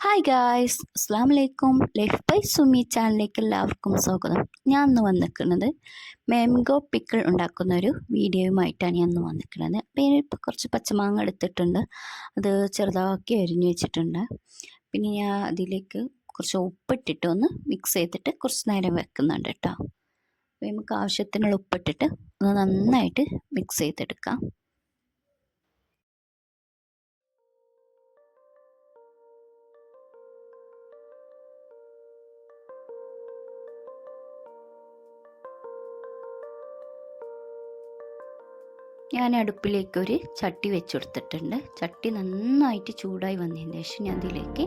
Hi guys, അസ്സാം വലൈക്കും. Life by Sumi ചാനലിലേക്ക് എല്ലാവർക്കും സ്വാഗതം. ഞാൻ ഇന്ന് വന്നിരിക്കുന്നത് മാംഗോ പിക്കിൾ ഉണ്ടാക്കുന്ന ഒരു വീഡിയോയുമായിട്ടാണ് ഞാൻ ഇന്ന് വന്നിരിക്കുന്നത്. അപ്പോൾ ഇപ്പോൾ കുറച്ച് പച്ചമാങ്ങ എടുത്തിട്ടുണ്ട്, അത് ചെറുതാക്കി അരിഞ്ഞു വെച്ചിട്ടുണ്ട്. പിന്നെ ഞാൻ അതിലേക്ക് കുറച്ച് ഉപ്പിട്ടിട്ട് ഒന്ന് മിക്സ് ചെയ്തിട്ട് കുറച്ച് നേരം വെക്കുന്നുണ്ട് കേട്ടോ. അപ്പോൾ നമുക്ക് ആവശ്യത്തിനുള്ള ഉപ്പിട്ടിട്ട് ഒന്ന് നന്നായിട്ട് മിക്സ് ചെയ്തെടുക്കാം. ഞാൻ അടുപ്പിലേക്കൊരു ചട്ടി വെച്ചെടുത്തിട്ടുണ്ട്. ചട്ടി നന്നായിട്ട് ചൂടായി വന്നതിന് ശേഷം ഞാൻ അതിലേക്ക്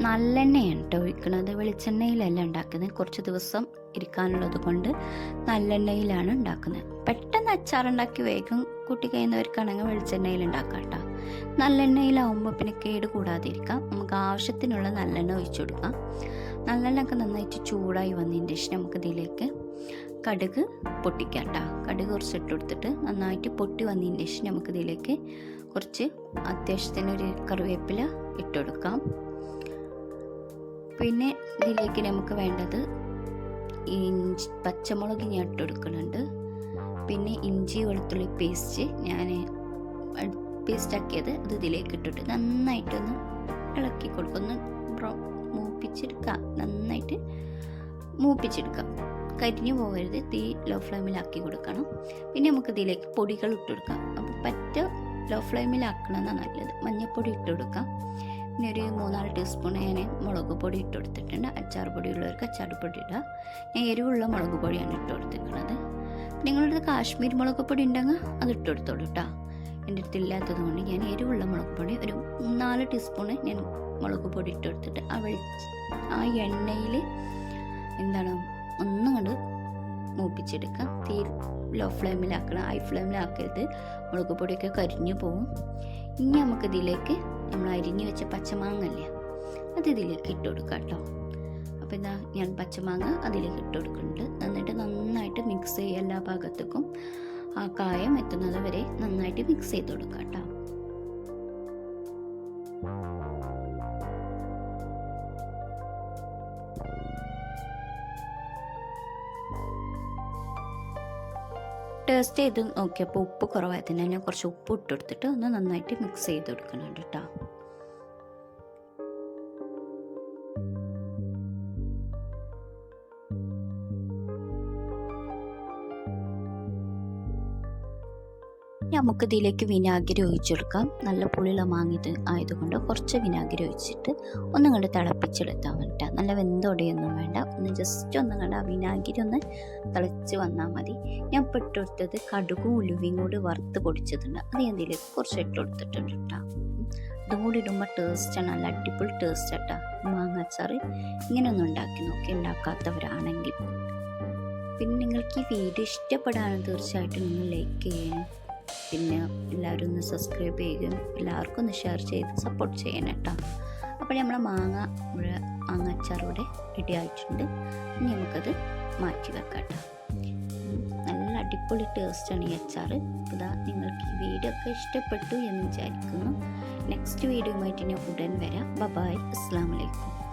നല്ലെണ്ണയാണ് കേട്ടോ ഒഴിക്കുന്നത്. വെളിച്ചെണ്ണയിലല്ല ഉണ്ടാക്കുന്നത്, കുറച്ച് ദിവസം ഇരിക്കാനുള്ളത് കൊണ്ട് നല്ലെണ്ണയിലാണ് ഉണ്ടാക്കുന്നത്. പെട്ടെന്ന് അച്ചാറുണ്ടാക്കി വേഗം കൂട്ടി കഴിയുന്നവർക്കാണെങ്കിൽ വെളിച്ചെണ്ണയിൽ ഉണ്ടാക്കാം കേട്ടോ. നല്ലെണ്ണയിലാവുമ്പോൾ പിന്നെ കേട് കൂടാതിരിക്കാം. നമുക്ക് ആവശ്യത്തിനുള്ള നല്ലെണ്ണ ഒഴിച്ചു കൊടുക്കാം. നല്ലെണ്ണ ഒക്കെ നന്നായിട്ട് ചൂടായി വന്നതിന് ശേഷം നമുക്കിതിലേക്ക് കടുക് പൊട്ടിക്കാം കേട്ടോ. കടുക് കുറച്ച് ഇട്ട് കൊടുത്തിട്ട് നന്നായിട്ട് പൊട്ടി വന്നതിന് ശേഷം നമുക്കിതിലേക്ക് കുറച്ച് അത്യാവശ്യത്തിനൊരു കറിവേപ്പില ഇട്ട് കൊടുക്കാം. പിന്നെ ഇതിലേക്ക് നമുക്ക് വേണ്ടത് പച്ചമുളക് ഞാൻ ഇട്ട് കൊടുക്കുന്നുണ്ട്. പിന്നെ ഇഞ്ചി വെളുത്തുള്ളി പേസ്റ്റ് ഞാൻ പേസ്റ്റാക്കിയത് അത് ഇതിലേക്ക് ഇട്ടിട്ട് നന്നായിട്ടൊന്ന് ഇളക്കി കൊടുക്കും. ഒന്ന് മൂപ്പിച്ചെടുക്കാം, നന്നായിട്ട് മൂപ്പിച്ചെടുക്കാം. കരിഞ്ഞു പോകരുത്, തീ ലോ ഫ്ലെയിമിലാക്കി കൊടുക്കണം. പിന്നെ നമുക്ക് ഇതിലേക്ക് പൊടികൾ ഇട്ട് കൊടുക്കാം. അപ്പോൾ പറ്റ ലോ ഫ്ലെയിമിലാക്കണമെന്നാണ് നല്ലത്. മഞ്ഞൾപ്പൊടി ഇട്ട് കൊടുക്കാം. പിന്നെ ഒരു 3-4 ടീസ്പൂൺ ഞാൻ മുളക് പൊടി ഇട്ട് കൊടുത്തിട്ടുണ്ട്. അച്ചാർ പൊടി ഉള്ളവർക്ക് അച്ചാർ പൊടി ഇടുക. ഞാൻ എരിവുള്ള മുളക് പൊടിയാണ് ഇട്ട് കൊടുത്തിരിക്കുന്നത്. നിങ്ങളുടെ കാശ്മീർ മുളക് പൊടി ഉണ്ടെങ്കിൽ അത് ഇട്ട് കൊടുത്തോളൂ കേട്ടോ. എൻ്റെ അടുത്ത് ഇല്ലാത്തത് കൊണ്ട് ഞാൻ എരിവുള്ള മുളക് പൊടി ഒരു 4 ടീസ്പൂണ് ഞാൻ മുളക് പൊടി ഇട്ട് കൊടുത്തിട്ട് ആ എണ്ണയിൽ ഒന്നും കണ്ട് മൂപ്പിച്ചെടുക്കാം. തീ ലോ ഫ്ലെയിമിലാക്കണം, ഹൈ ഫ്ലെയിമിലാക്കരുത്. മുളക് പൊടിയൊക്കെ കരിഞ്ഞു പോവും. ഇനി നമുക്കിതിലേക്ക് നമ്മൾ അരിഞ്ഞു വെച്ച പച്ചമാങ്ങല്ലേ അത് ഇതിലേക്ക് ഇട്ട് കൊടുക്കാം കേട്ടോ. അപ്പോൾ ഞാൻ പച്ചമാങ്ങ അതിലേക്ക് ഇട്ട് കൊടുക്കുന്നുണ്ട്. എന്നിട്ട് നന്നായിട്ട് മിക്സ് ചെയ്യുക. എല്ലാ ഭാഗത്തേക്കും ആ കായം എത്തുന്നത് വരെ നന്നായിട്ട് മിക്സ് ചെയ്ത് കൊടുക്കാം കേട്ടോ. ടേസ്റ്റ് ചെയ്ത് നോക്കിയപ്പോൾ ഉപ്പ് കുറവായതിനാൽ ഞാൻ കുറച്ച് ഉപ്പ് ഇട്ട് കൊടുത്തിട്ട് ഒന്ന് നന്നായിട്ട് മിക്സ് ചെയ്ത് കൊടുക്കുന്നുണ്ട് കേട്ടോ. നമുക്ക് ഇതിലേക്ക് വിനാഗിരി ഒഴിച്ചെടുക്കാം. നല്ല പുളിയുള്ള മാങ്ങിയത് ആയതുകൊണ്ട് കുറച്ച് വിനാഗിരി ഒഴിച്ചിട്ട് ഒന്നും കണ്ട് തിളപ്പിച്ചെടുത്താൽ വേണ്ട. നല്ല വെന്തോടെയൊന്നും വേണ്ട, ഒന്ന് ജസ്റ്റ് ഒന്നും കണ്ട് ആ വിനാഗിരി ഒന്ന് തിളച്ച് വന്നാൽ മതി. ഞാൻ ഇപ്പോൾ ഇട്ട് കൊടുത്തത് കടുകും ഉലുവയും കൂടി വറുത്ത് പൊടിച്ചതുണ്ട്, അത് ഞാൻ ഇതിലേക്ക് കുറച്ച് ഇട്ട് കൊടുത്തിട്ടുണ്ട് കേട്ടോ. ഇതും കൂടി ഇടുമ്പോൾ ടേസ്റ്റാണ്, നല്ല അടിപൊളി ടേസ്റ്റ് കേട്ടോ. മാങ്ങാച്ചാർ ഇങ്ങനെ ഒന്ന് ഉണ്ടാക്കി നോക്കി, ഉണ്ടാക്കാത്തവരാണെങ്കിൽ. പിന്നെ നിങ്ങൾക്ക് ഈ വീഡിയോ ഇഷ്ടപ്പെടാനും തീർച്ചയായിട്ടും നിങ്ങൾ ലൈക്ക് ചെയ്യണം. പിന്നെ എല്ലാവരും ഒന്ന് സബ്സ്ക്രൈബ് ചെയ്യുകയും എല്ലാവർക്കും ഒന്ന് ഷെയർ ചെയ്ത് സപ്പോർട്ട് ചെയ്യണം കേട്ടോ. അപ്പോൾ നമ്മളെ മാങ്ങാച്ചാർ ഇവിടെ റെഡി ആയിട്ടുണ്ട്. ഇനി നമുക്കത് മാറ്റി വെക്കാം കേട്ടോ. നല്ല അടിപൊളി ടേസ്റ്റാണ് ഈ അച്ചാർ. ഇതാ നിങ്ങൾക്ക് ഈ വീഡിയോ ഒക്കെ ഇഷ്ടപ്പെട്ടു എന്ന് വിചാരിക്കുന്നു. നെക്സ്റ്റ് വീഡിയോയുമായിട്ട് ഞാൻ ഉടൻ വരാം. ബൈ, അസ്സലാമു അലൈക്കും.